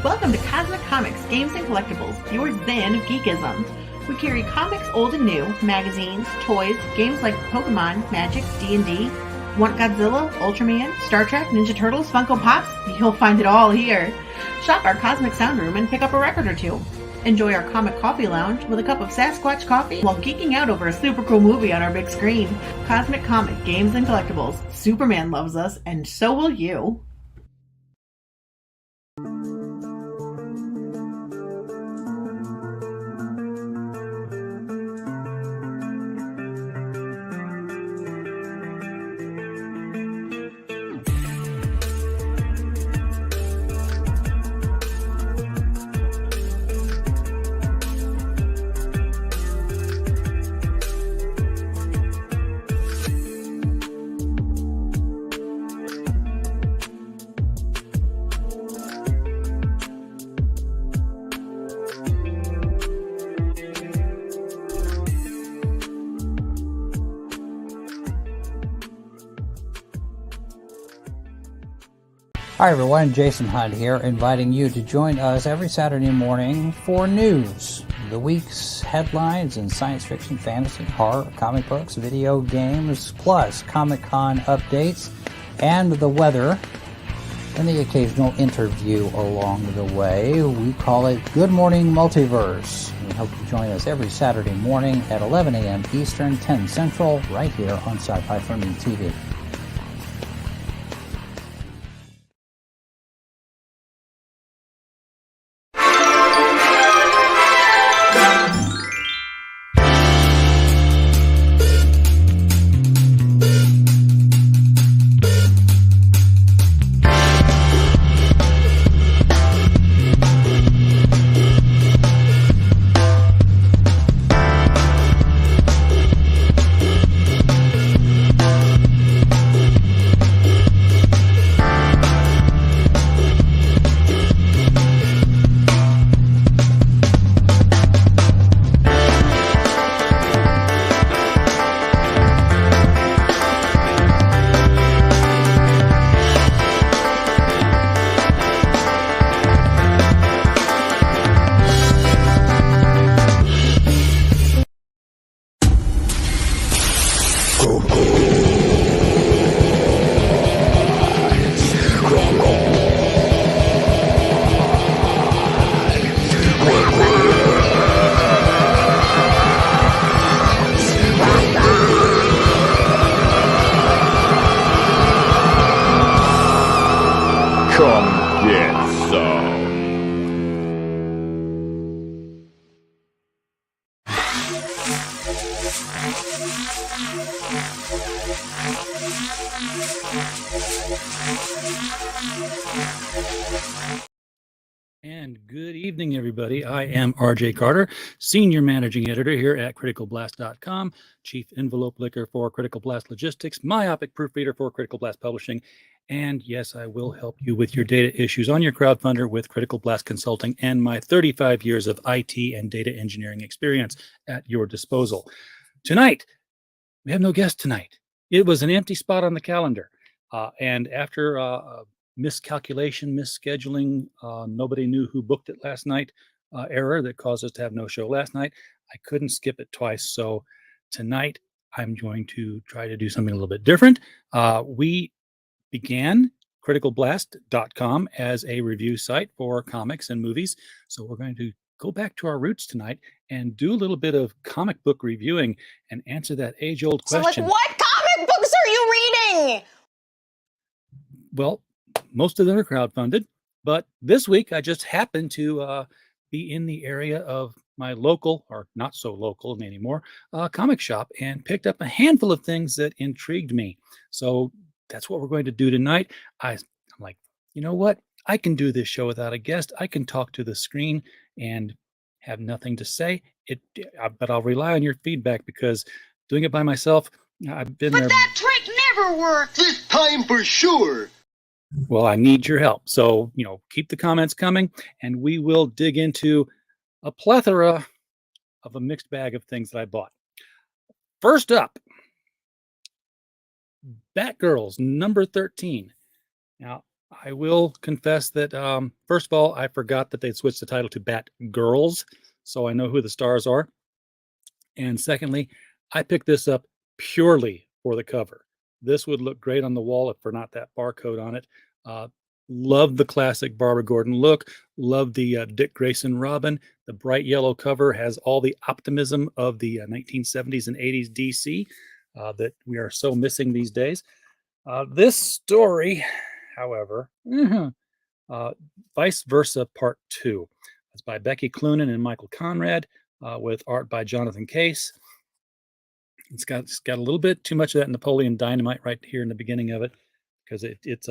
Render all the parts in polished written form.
Welcome to Cosmic Comics, Games and Collectibles, your zen of geekism. We carry comics old and new, magazines, toys, games like Pokemon, Magic, D&D. Want Godzilla, Ultraman, Star Trek, Ninja Turtles, Funko Pops? You'll find it all here. Shop our Cosmic Sound Room and pick up a record or two. Enjoy our Comic Coffee Lounge with a cup of Sasquatch coffee while geeking out over a super cool movie on our big screen. Cosmic Comic, Games and Collectibles. Superman loves us, and so will you. Hi everyone, Jason Hunt here, inviting you to join us every Saturday morning for news, the week's headlines in science fiction, fantasy, horror, comic books, video games, plus Comic-Con updates and the weather, and the occasional interview along the way. We call it Good Morning Multiverse. We hope you join us every Saturday morning at 11 a.m. Eastern, 10 Central, right here on Sci-Fi for Me TV. And good evening, everybody. I am RJ Carter, Senior Managing Editor here at CriticalBlast.com, Chief Envelope Licker for Critical Blast Logistics, Myopic Proofreader for Critical Blast Publishing, and yes, I will help you with your data issues on your crowdfunder with Critical Blast Consulting and my 35 years of IT and data engineering experience at your disposal. Tonight, we have no guest tonight. It was an empty spot on the calendar, and after miscalculation, misscheduling, nobody knew who booked it last night, error that caused us to have no show last night. I couldn't skip it twice. So tonight I'm going to try to do something a little bit different. We began criticalblast.com as a review site for comics and movies. So we're going to go back to our roots tonight and do a little bit of comic book reviewing and answer that age-old question. So, like, what comic books are you reading? Well, most of them are crowdfunded, but this week I just happened to be in the area of my local, or not so local anymore, comic shop, and picked up a handful of things that intrigued me. So that's what we're going to do tonight. I'm like, you know what? I can do this show without a guest. I can talk to the screen and have nothing to say. But I'll rely on your feedback, because doing it by myself, I've been there. But that trick never worked. This time for sure. Well, I need your help. So, keep the comments coming, and we will dig into a plethora of a mixed bag of things that I bought. First up, Batgirls number 13. Now, I will confess that, first of all, I forgot that they'd switched the title to Batgirls, so I know who the stars are. And secondly, I picked this up purely for the cover. This would look great on the wall if for not that barcode on it. Uh, love the classic Barbara Gordon look. Love the Dick Grayson Robin. The bright yellow cover has all the optimism of the 1970s and 80s DC that we are so missing these days. This story, however, Vice Versa Part 2. It's by Becky Cloonan and Michael Conrad with art by Jonathan Case. It's got a little bit too much of that Napoleon Dynamite right here in the beginning of it, because it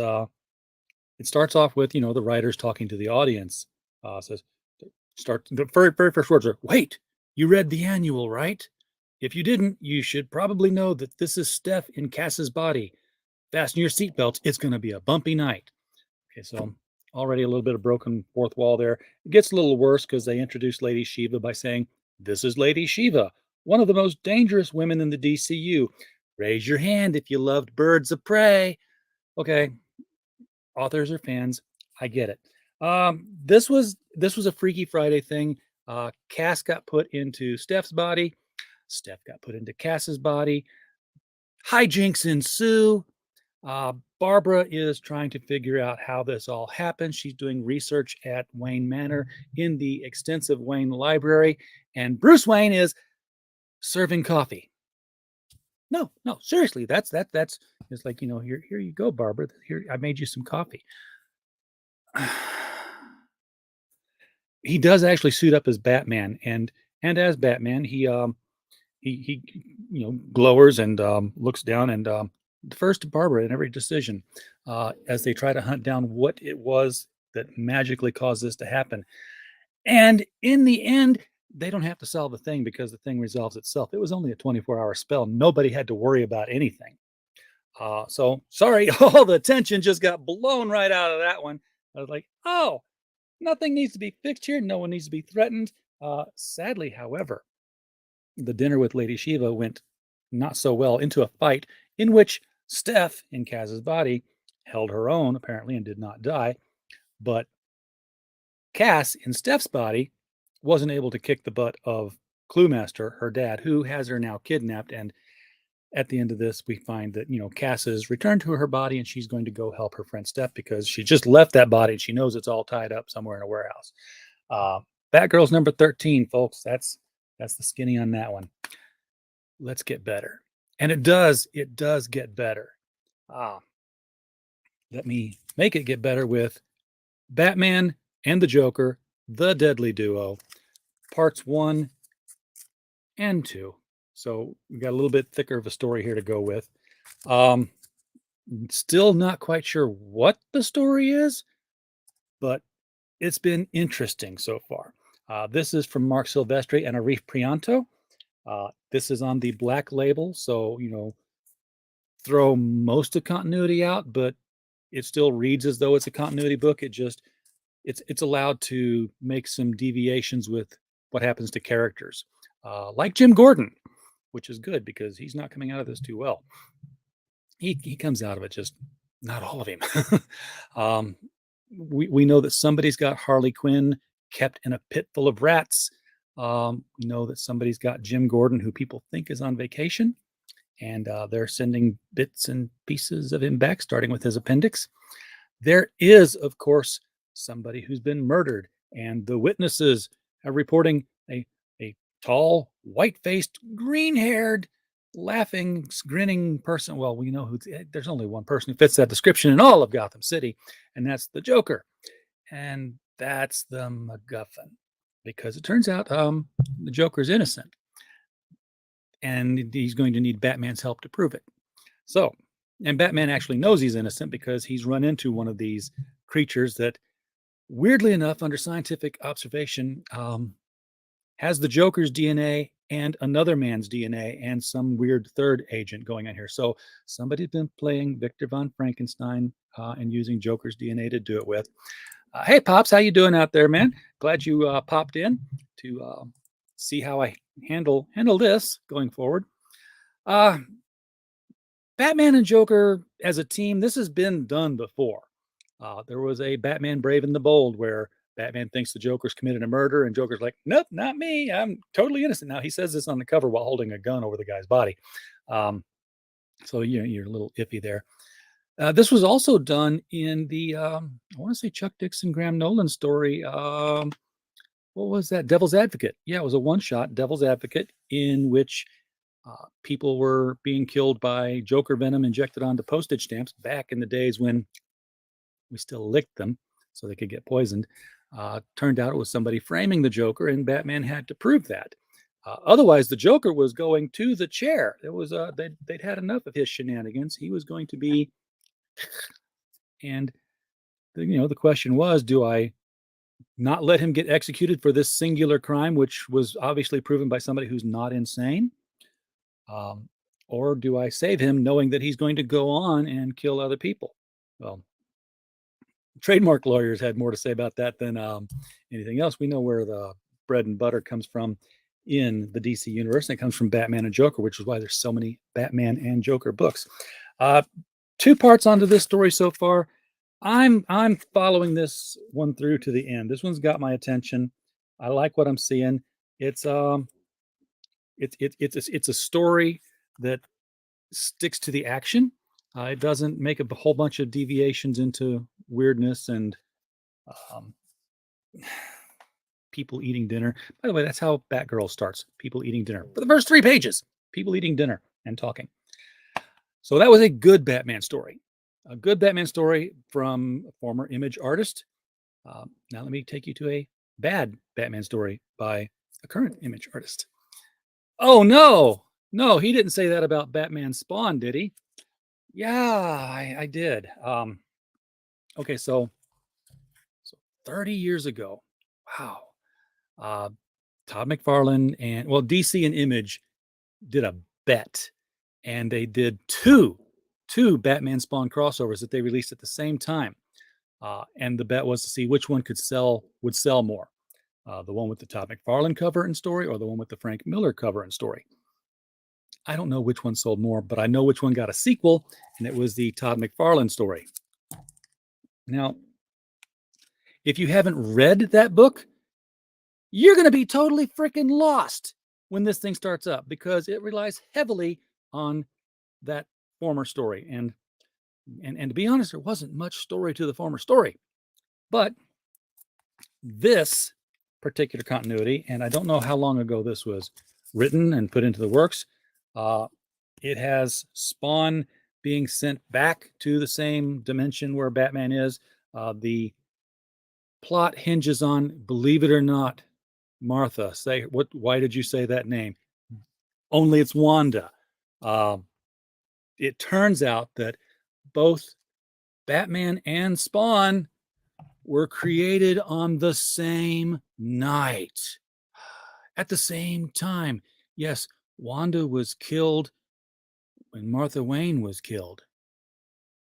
starts off with, you know, the writers talking to the audience. Says, the very first words are, "Wait, you read the annual, right? If you didn't, you should probably know that this is Steph in Cass's body. Fasten your seatbelts. It's going to be a bumpy night." Okay, so already a little bit of broken fourth wall there. It gets a little worse because they introduce Lady Shiva by saying, "This is Lady Shiva, one of the most dangerous women in the DCU. Raise your hand if you loved Birds of Prey." Okay, authors are fans. I get it. This was a Freaky Friday thing. Cass got put into Steph's body. Steph got put into Cass's body. Hijinks ensue. Barbara is trying to figure out how this all happened. She's doing research at Wayne Manor in the extensive Wayne Library, and Bruce Wayne is serving coffee. No, seriously, that's it's like, you know, here you go, Barbara. Here, I made you some coffee. He does actually suit up as Batman, and as Batman, he you know, glowers and looks down and defers to Barbara in every decision as they try to hunt down what it was that magically caused this to happen. And in the end, they don't have to solve the thing because the thing resolves itself. It was only a 24-hour spell. Nobody had to worry about anything. So sorry, all the tension just got blown right out of that one. I was like, oh, nothing needs to be fixed here. No one needs to be threatened. Sadly, however, the dinner with Lady Shiva went not so well into a fight in which Steph, in Kaz's body, held her own, apparently, and did not die. But Cass, in Steph's body, wasn't able to kick the butt of Cluemaster, her dad, who has her now kidnapped. And at the end of this, we find that, you know, Cass has returned to her body and she's going to go help her friend Steph because she just left that body and she knows it's all tied up somewhere in a warehouse. Batgirls number 13, folks. That's the skinny on that one. Let's get better. And it does get better. Let me make it get better with Batman and the Joker, the Deadly Duo, parts 1 and 2. So we got a little bit thicker of a story here to go with. Still not quite sure what the story is, but it's been interesting so far. This is from Mark Silvestri and Arif Prianto. This is on the Black label, so, you know, throw most of continuity out, but it still reads as though it's a continuity book. It's allowed to make some deviations with what happens to characters, like Jim Gordon, which is good because he's not coming out of this too well. He comes out of it, just not all of him. We know that somebody's got Harley Quinn kept in a pit full of rats. We know that somebody's got Jim Gordon, who people think is on vacation, and they're sending bits and pieces of him back, starting with his appendix. There is, of course, somebody who's been murdered, and the witnesses are reporting a tall, white-faced, green-haired, laughing, grinning person. Well, we know there's only one person who fits that description in all of Gotham City, and that's the Joker. And that's the MacGuffin, because it turns out the Joker's innocent, and he's going to need Batman's help to prove it. So, and Batman actually knows he's innocent because he's run into one of these creatures that, weirdly enough, under scientific observation, has the Joker's DNA and another man's DNA and some weird third agent going on here. So somebody's been playing Victor von Frankenstein and using Joker's DNA to do it with. Hey, Pops, how you doing out there, man? Glad you popped in to see how I handle this going forward. Batman and Joker as a team, this has been done before. There was a Batman Brave and the Bold where Batman thinks the Joker's committed a murder, and Joker's like, nope, not me. I'm totally innocent. Now, he says this on the cover while holding a gun over the guy's body. So you're a little iffy there. This was also done in the, I want to say Chuck Dixon, Graham Nolan story. What was that? Devil's Advocate. Yeah, it was a one-shot, Devil's Advocate, in which people were being killed by Joker venom injected onto postage stamps back in the days when we still licked them so they could get poisoned. Turned out it was somebody framing the Joker, and Batman had to prove that. Otherwise, the Joker was going to the chair. It was they'd had enough of his shenanigans. He was going to be, and the question was, do I not let him get executed for this singular crime, which was obviously proven by somebody who's not insane? Or do I save him knowing that he's going to go on and kill other people? Well, trademark lawyers had more to say about that than anything else. We know where the bread and butter comes from in the DC universe, and it comes from Batman and Joker, which is why there's so many Batman and Joker books. 2 parts onto this story so far. I'm following this one through to the end. This one's got my attention. I like what I'm seeing. It's a story that sticks to the action. It doesn't make a whole bunch of deviations into weirdness and people eating dinner. By the way, that's how Batgirls starts. People eating dinner. For the first 3 pages, people eating dinner and talking. So that was a good Batman story. A good Batman story from a former Image artist. Now let me take you to a bad Batman story by a current Image artist. Oh, no. No, he didn't say that about Batman Spawn, did he? Yeah, I did. Okay, so 30 years ago, wow. Todd McFarlane and, DC and Image did a bet, and they did two Batman Spawn crossovers that they released at the same time. And the bet was to see which one would sell more. The one with the Todd McFarlane cover and story, or the one with the Frank Miller cover and story. I don't know which one sold more, but I know which one got a sequel, and it was the Todd McFarlane story. Now, if you haven't read that book, you're going to be totally freaking lost when this thing starts up, because it relies heavily on that former story. And to be honest, there wasn't much story to the former story. But this particular continuity, and I don't know how long ago this was written and put into the works, it has Spawn being sent back to the same dimension where Batman is. The plot hinges on, believe it or not, Martha, why did you say that name? Only it's Wanda. It turns out that both Batman and Spawn were created on the same night. At the same time. Yes, Wanda was killed when Martha Wayne was killed.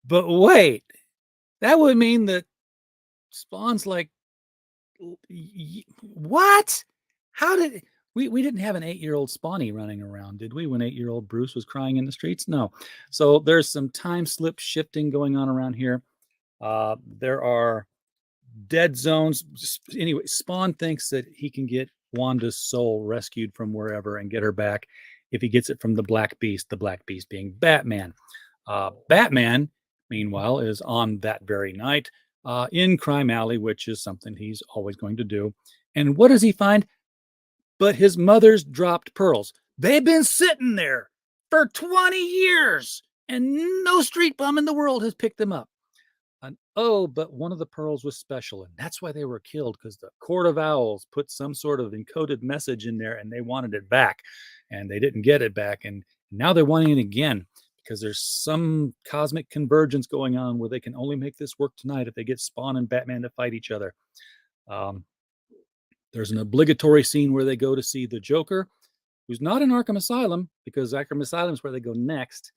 But wait, that would mean that Spawn's like, what? How did we didn't have an 8-year-old Spawny running around, did we, when 8-year-old Bruce was crying in the streets? No. So there's some time slip shifting going on around here. There are dead zones. Anyway, Spawn thinks that he can get Wanda's soul rescued from wherever and get her back if he gets it from the Black Beast being Batman. Batman, meanwhile, is on that very night in Crime Alley, which is something he's always going to do. And what does he find? But his mother's dropped pearls. They've been sitting there for 20 years, and no street bum in the world has picked them up. And but one of the pearls was special, and that's why they were killed, because the Court of Owls put some sort of encoded message in there, and they wanted it back, and they didn't get it back, and now they're wanting it again, because there's some cosmic convergence going on where they can only make this work tonight if they get Spawn and Batman to fight each other. There's an obligatory scene where they go to see the Joker, who's not in Arkham Asylum, because Arkham Asylum is where they go next.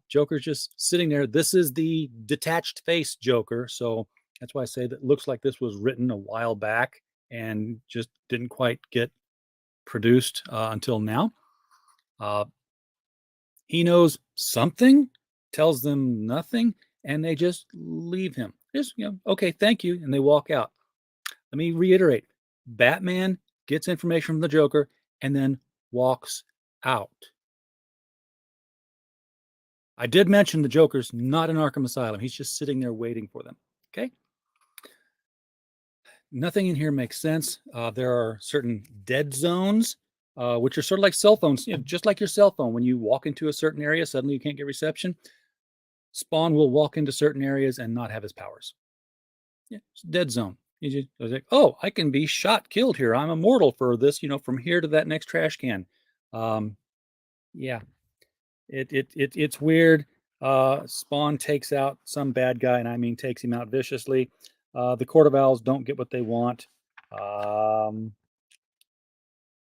Joker's just sitting there. This is the detached face Joker, so that's why I say that looks like this was written a while back and just didn't quite get produced until now. He knows something, tells them nothing, and they just leave him. Just, okay, thank you. And they walk out. Let me reiterate. Batman gets information from the Joker and then walks out. I did mention the Joker's not in Arkham Asylum. He's just sitting there waiting for them. Okay. Nothing in here makes sense. There are certain dead zones, which are sort of like cell phones, just like your cell phone. When you walk into a certain area, suddenly you can't get reception. Spawn will walk into certain areas and not have his powers. Yeah, it's a dead zone. You just like, oh, I can be shot, killed here. I'm immortal for this, from here to that next trash can. Yeah, it's weird. Spawn takes out some bad guy, and I mean takes him out viciously. The Court of Owls don't get what they want.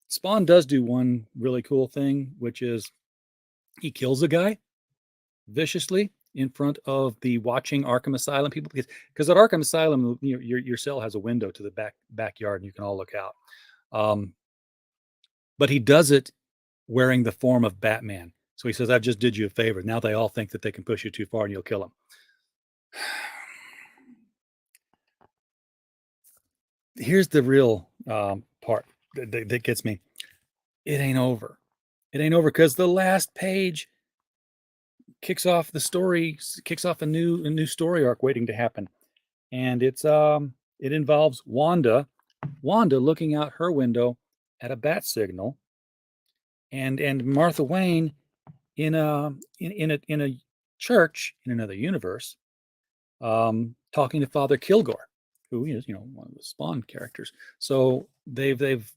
Spawn does do one really cool thing, which is he kills a guy viciously in front of the watching Arkham Asylum people, because at Arkham Asylum, your cell has a window to the backyard, and you can all look out. But he does it wearing the form of Batman. So he says, "I just did you a favor." Now they all think that they can push you too far and you'll kill them. Here's the real part that gets me. It ain't over. It ain't over because the last page kicks off the story, kicks off a new story arc waiting to happen. And it involves Wanda looking out her window at a bat signal, and Martha Wayne in a church in another universe, talking to Father Kilgore, who is one of the Spawn characters. So they've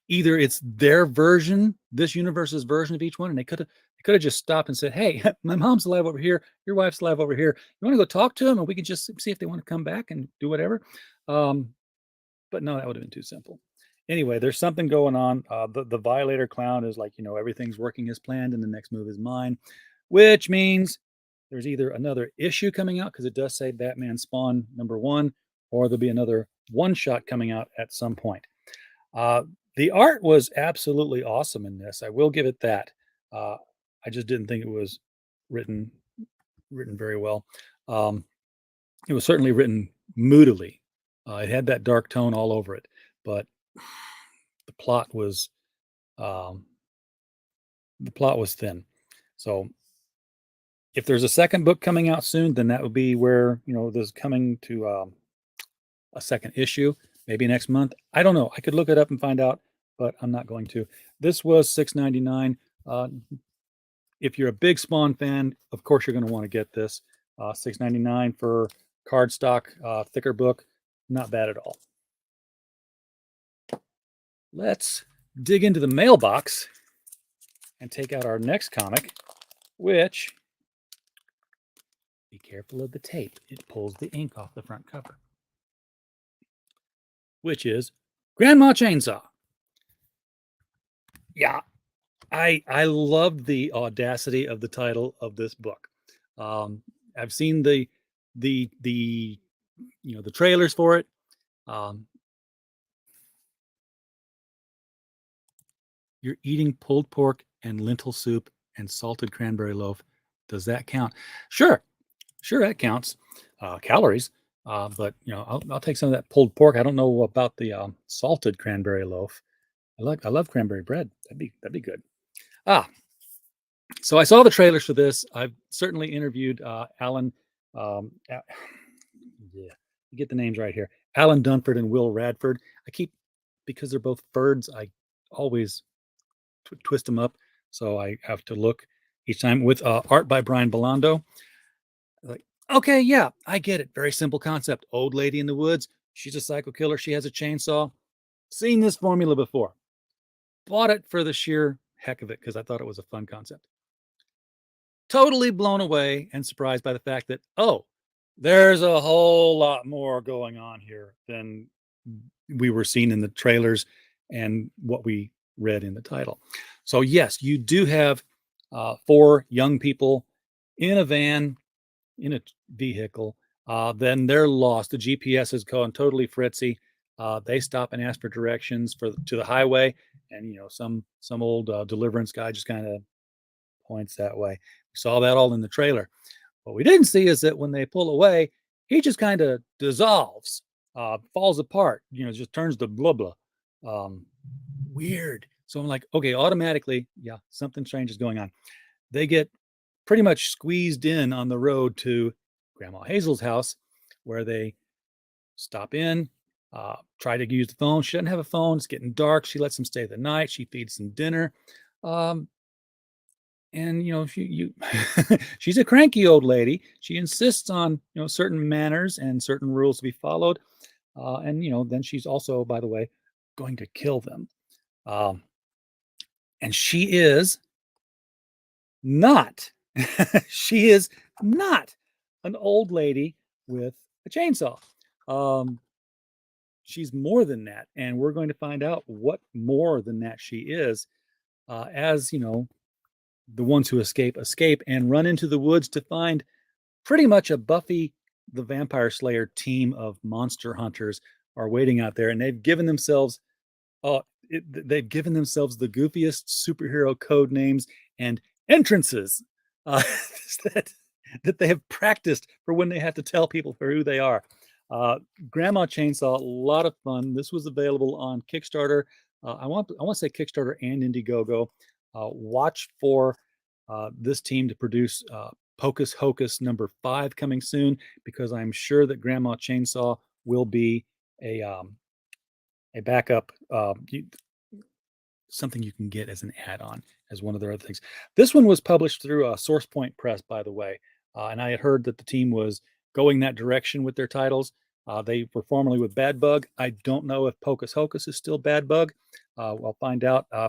either it's their version, this universe's version of each one, and they could have just stopped and said, "Hey, my mom's alive over here, your wife's alive over here. You want to go talk to them, and we can just see if they want to come back and do whatever." But no, that would have been too simple. Anyway, there's something going on. The Violator clown is like, everything's working as planned, and the next move is mine, which means there's either another issue coming out, because it does say Batman Spawn #1, or there'll be another one-shot coming out at some point. The art was absolutely awesome in this. I will give it that. I just didn't think it was written very well. It was certainly written moodily. It had that dark tone all over it, but the plot was thin. So if there's a second book coming out soon, then that would be where this is coming to a second issue, maybe next month. I don't know. I could look it up and find out, but I'm not going to. This was $6.99. If you're a big Spawn fan, of course you're going to want to get this. $6.99 for cardstock, thicker book. Not bad at all. Let's dig into the mailbox and take out our next comic, which, be careful of the tape. It pulls the ink off the front cover, which is Grandma Chainsaw. Yeah, I love the audacity of the title of this book. I've seen the trailers for it. You're eating pulled pork and lentil soup and salted cranberry loaf. Does that count? Sure, that counts. Calories. But I'll take some of that pulled pork. I don't know about the salted cranberry loaf. I love cranberry bread. That'd be good. So I saw the trailers for this. I've certainly interviewed Alan. Yeah, you get the names right here. Alan Dunford and Will Radford. Because they're both Fords, I always twist them up. So I have to look each time with art by Brian Belando. Like, okay, yeah, I get it. Very simple concept. Old lady in the woods. She's a psycho killer. She has a chainsaw. Seen this formula before. Bought it for the sheer heck of it because I thought it was a fun concept. Totally blown away and surprised by the fact that, there's a whole lot more going on here than we were seeing in the trailers and what we read in the title. So yes, you do have 4 young people in a van, in a vehicle. Then they're lost. The GPS is going totally fritzy. They stop and ask for directions to the highway, and some old deliverance guy just kind of points that way. We saw that all in the trailer. What we didn't see is that when they pull away, he just kind of dissolves, falls apart, just turns to blah blah. Weird. So I'm like, okay, automatically, yeah, something strange is going on. They get pretty much squeezed in on the road to Grandma Hazel's house, where they stop in, try to use the phone. She doesn't have a phone. It's getting dark. She lets them stay the night. She feeds them dinner. And she's a cranky old lady. She insists on certain manners and certain rules to be followed. And then she's also, by the way, going to kill them. And she is not. She is not an old lady with a chainsaw. She's more than that, and we're going to find out what more than that she is, as the ones who escape and run into the woods to find pretty much a Buffy the Vampire Slayer team of monster hunters are waiting out there, and they've given themselves the goofiest superhero code names and entrances that they have practiced for when they have to tell people for who they are. Grandma Chainsaw, a lot of fun. This was available on Kickstarter. I want to say Kickstarter and Indiegogo. Watch for this team to produce Pocus Hocus number 5 coming soon, because I'm sure that Grandma Chainsaw will be a backup, something you can get as an add-on, as one of their other things. This one was published through Source Point Press, by the way, and I had heard that the team was going that direction with their titles. They were formerly with Bad Bug. I don't know if Pocus Hocus is still Bad Bug. I'll find out. I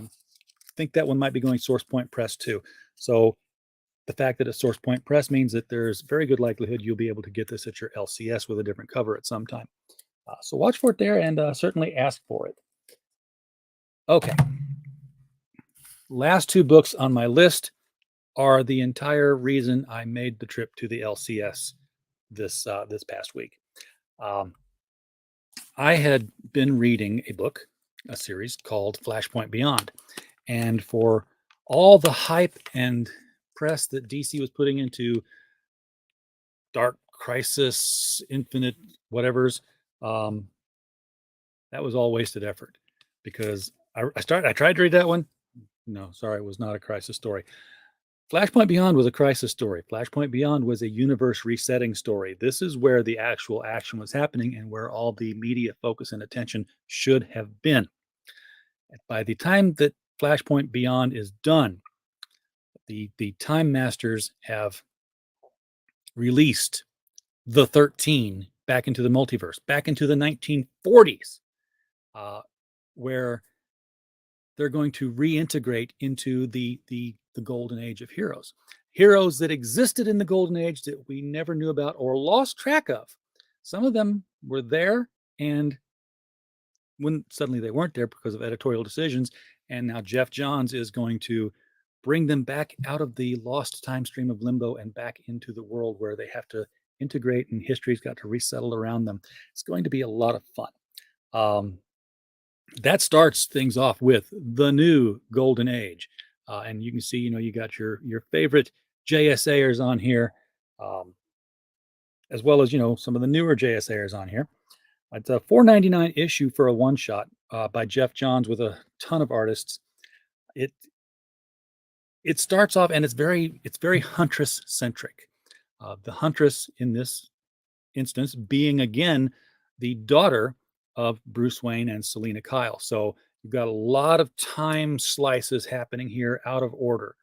think that one might be going Source Point Press too. So the fact that it's Source Point Press means that there's very good likelihood you'll be able to get this at your LCS with a different cover at some time. So watch for it there, and certainly ask for it. Okay. Last 2 books on my list are the entire reason I made the trip to the LCS this past week. I had been reading a series called Flashpoint Beyond, and for all the hype and press that DC was putting into Dark Crisis, Infinite whatevers, that was all wasted effort, because I tried to read that one. No, sorry, it was not a crisis story. Flashpoint Beyond was a crisis story. Flashpoint Beyond was a universe resetting story. This is where the actual action was happening and where all the media focus and attention should have been. By the time that Flashpoint Beyond is done, the Time Masters have released the 13 back into the multiverse, back into the 1940s, where they're going to reintegrate into the golden age of heroes that existed in the golden age that we never knew about or lost track of. Some of them were there, and when suddenly they weren't there because of editorial decisions, and now Jeff Johns is going to bring them back out of the lost time stream of limbo and back into the world where they have to integrate, and history's got to resettle around them. It's going to be a lot of fun. That starts things off with the new golden age. And you can see, you got your favorite JSAers on here, as well as, some of the newer JSAers on here. It's a $4.99 issue for a one-shot by Jeff Johns with a ton of artists. It starts off, and it's very Huntress centric. The Huntress in this instance being, again, the daughter of Bruce Wayne and Selina Kyle. So you've got a lot of time slices happening here out of order.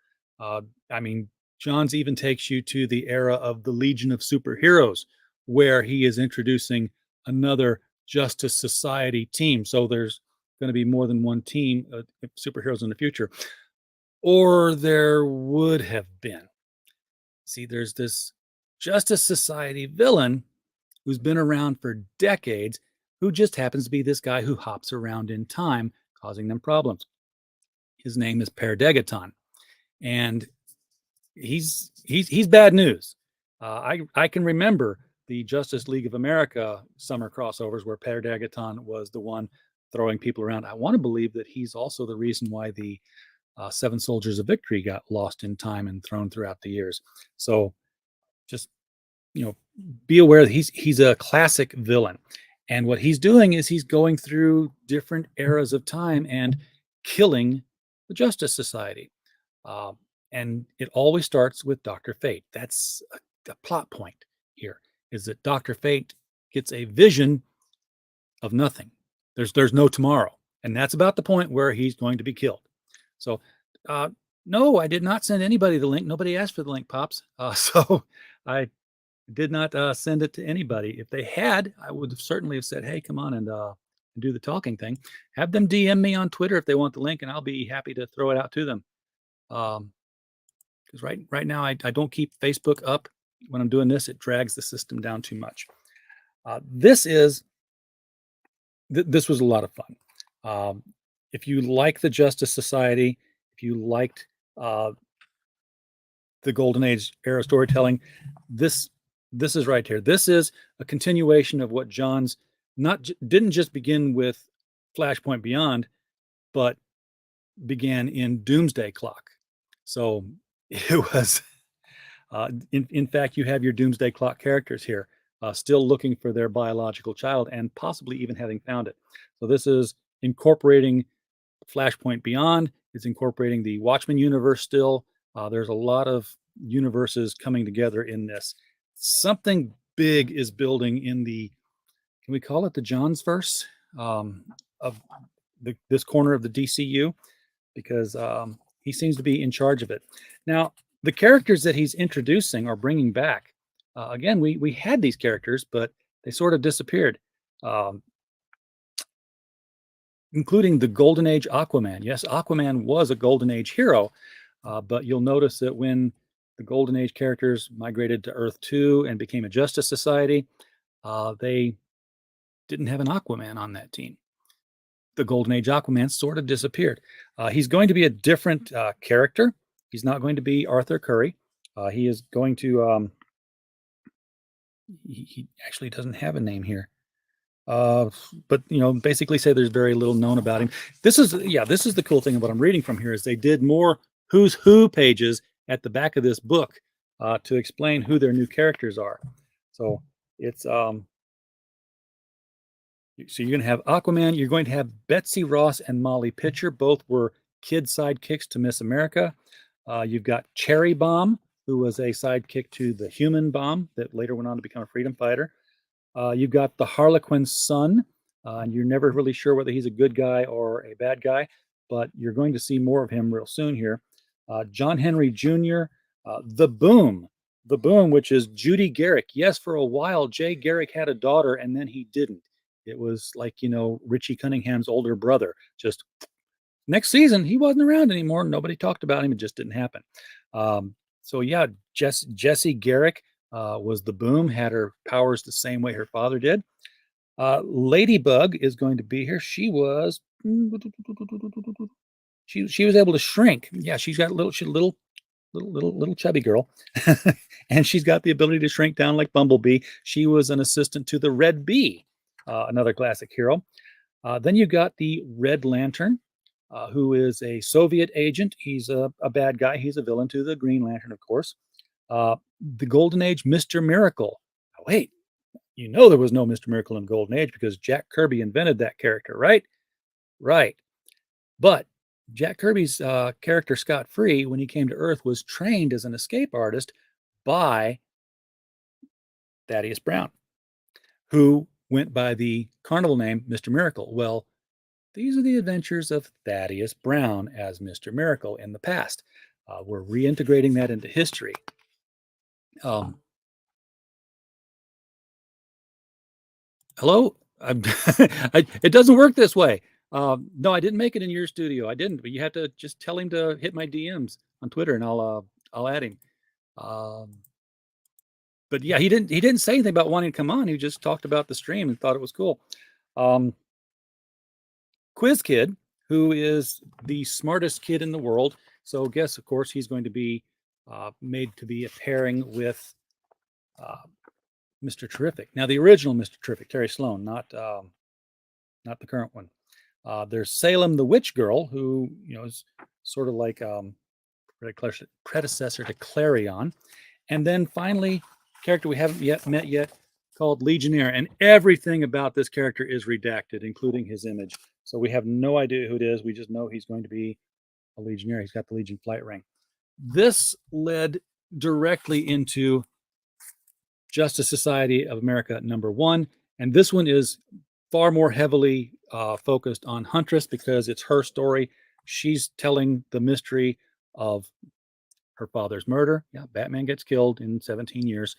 Johns even takes you to the era of the Legion of Superheroes, where he is introducing another Justice Society team. So there's going to be more than one team of superheroes in the future. Or there would have been. See, there's this Justice Society villain who's been around for decades, who just happens to be this guy who hops around in time, causing them problems. His name is Perotta, and he's bad news. I can remember the Justice League of America summer crossovers where Perotta was the one throwing people around. I want to believe that he's also the reason why the 7 Soldiers of Victory got lost in time and thrown throughout the years. So just, be aware that he's a classic villain. And what he's doing is he's going through different eras of time and killing the Justice Society. And it always starts with Dr. Fate. That's a plot point here, is that Dr. Fate gets a vision of nothing. There's no tomorrow. And that's about the point where he's going to be killed. So, no, I did not send anybody the link. Nobody asked for the link, Pops. So I did not send it to anybody. If they had, I would have certainly have said, hey, come on and do the talking thing. Have them DM me on Twitter if they want the link, and I'll be happy to throw it out to them. Because right now I don't keep Facebook up. When I'm doing this, it drags the system down too much. This was a lot of fun. If you like the Justice Society, if you liked the Golden Age era storytelling, this is right here. This is a continuation of what John's didn't just begin with Flashpoint Beyond, but began in Doomsday Clock. So it was, in fact, you have your Doomsday Clock characters here, still looking for their biological child and possibly even having found it. So this is incorporating Flashpoint Beyond. It's incorporating the Watchmen universe still. There's a lot of universes coming together in this. Something big is building in the, can we call it the Johns verse of this corner of the DCU? Because he seems to be in charge of it. Now, the characters that he's introducing or bringing back, again, we had these characters, but they sort of disappeared, including the Golden Age Aquaman. Yes, Aquaman was a Golden Age hero, but you'll notice that when the Golden Age characters migrated to Earth 2 and became a Justice Society, they didn't have an Aquaman on that team. The Golden Age Aquaman sort of disappeared. He's going to be a different character. He's not going to be Arthur Curry. He is going to, he actually doesn't have a name here. But basically say there's very little known about him. This is the cool thing about what I'm reading from here is they did more Who's Who pages at the back of this book to explain who their new characters are. So it's so you're going to have Aquaman. You're going to have Betsy Ross and Molly Pitcher. Both were kid sidekicks to Miss America. You've got Cherry Bomb, who was a sidekick to the Human Bomb that later went on to become a freedom fighter. You've got the Harlequin's son, and you're never really sure whether he's a good guy or a bad guy, but you're going to see more of him real soon here. John Henry Jr., the Boom, which is Judy Garrick. Yes, for a while, Jay Garrick had a daughter, and then he didn't. It was like, Richie Cunningham's older brother. Just next season, he wasn't around anymore. Nobody talked about him. It just didn't happen. So yeah, Jessie Garrick was the Boom, had her powers the same way her father did. Ladybug is going to be here. She was able to shrink. Yeah, she's got little chubby girl, and she's got the ability to shrink down like Bumblebee. She was an assistant to the Red Bee, another classic hero. Then you got the Red Lantern, who is a Soviet agent. He's a bad guy. He's a villain to the Green Lantern, of course. The Golden Age Mr. Miracle. Oh, wait, there was no Mr. Miracle in Golden Age because Jack Kirby invented that character, right? Right. But Jack Kirby's character Scott Free, when he came to Earth, was trained as an escape artist by Thaddeus Brown, who went by the carnival name Mr. Miracle. Well, these are the adventures of Thaddeus Brown as Mr. Miracle in the past. We're reintegrating that into history. Hello? It doesn't work this way. No, I didn't make it in your studio. I didn't, but you have to just tell him to hit my DMs on Twitter and I'll add him. But yeah, he didn't say anything about wanting to come on. He just talked about the stream and thought it was cool. Quiz Kid, who is the smartest kid in the world. So guess, of course, he's going to be made to be a pairing with Mr. Terrific. Now, the original Mr. Terrific, Terry Sloan, not the current one. There's Salem the Witch Girl, who is sort of like predecessor to Clarion. And then finally, character we haven't yet met yet called Legionnaire. And everything about this character is redacted, including his image. So we have no idea who it is. We just know he's going to be a Legionnaire. He's got the Legion flight ring. This led directly into Justice Society of America #1. And this one is far more heavily focused on Huntress because it's her story. She's telling the mystery of her father's murder. Yeah, Batman gets killed in 17 years,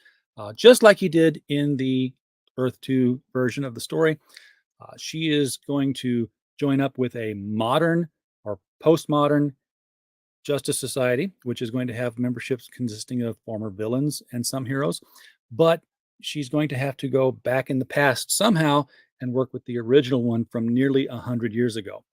just like he did in the Earth 2 version of the story. She is going to join up with a modern or postmodern Justice Society, which is going to have memberships consisting of former villains and some heroes. But she's going to have to go back in the past somehow and work with the original one from nearly 100 years ago.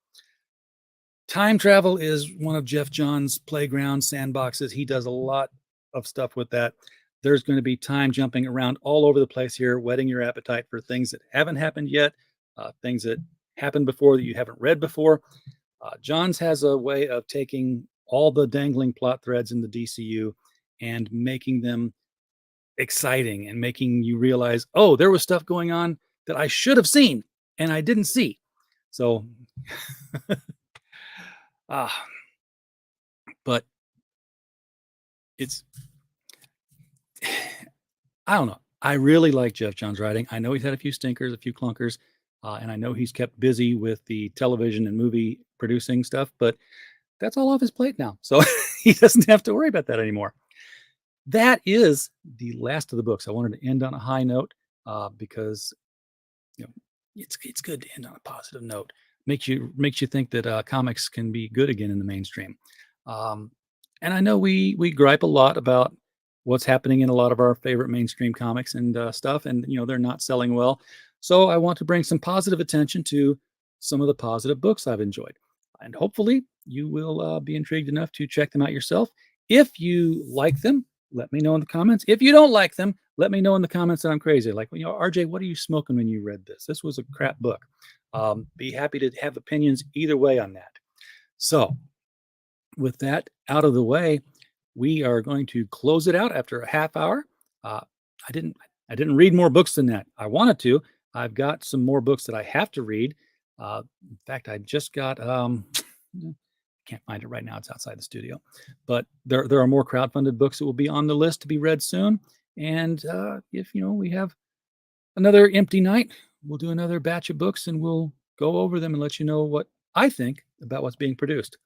Time travel is one of Jeff Johns' playground sandboxes. He does a lot of stuff with that. There's going to be time jumping around all over the place here, whetting your appetite for things that haven't happened yet, things that happened before that you haven't read before. Johns has a way of taking all the dangling plot threads in the DCU and making them exciting and making you realize, oh, there was stuff going on that I should have seen and I didn't see. So, but it's, I don't know. I really like Jeff Johns' writing. I know he's had a few stinkers, a few clunkers, and I know he's kept busy with the television and movie producing stuff, but that's all off his plate now. So he doesn't have to worry about that anymore. That is the last of the books. I wanted to end on a high note because it's good to end on a positive note. Makes you think that comics can be good again in the mainstream. And I know we gripe a lot about what's happening in a lot of our favorite mainstream comics and stuff, and they're not selling well. So I want to bring some positive attention to some of the positive books I've enjoyed, and hopefully you will be intrigued enough to check them out yourself. If you like them, let me know in the comments. If you don't like them, let me know in the comments that I'm crazy. Like, RJ, what are you smoking when you read this? This was a crap book. Be happy to have opinions either way on that. So with that out of the way, we are going to close it out after a half hour. I didn't read more books than that. I wanted to. I've got some more books that I have to read. In fact, I just got, can't find it right now. It's outside the studio, but there are more crowdfunded books that will be on the list to be read soon. And if we have another empty night, we'll do another batch of books and we'll go over them and let you know what I think about what's being produced.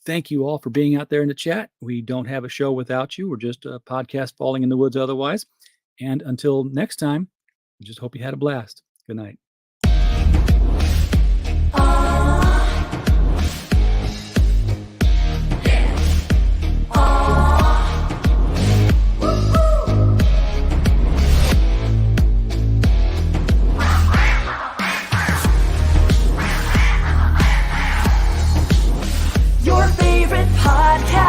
Thank you all for being out there in the chat. We don't have a show without you. We're just a podcast falling in the woods otherwise. And until next time, I just hope you had a blast. Good night. Your favorite podcast.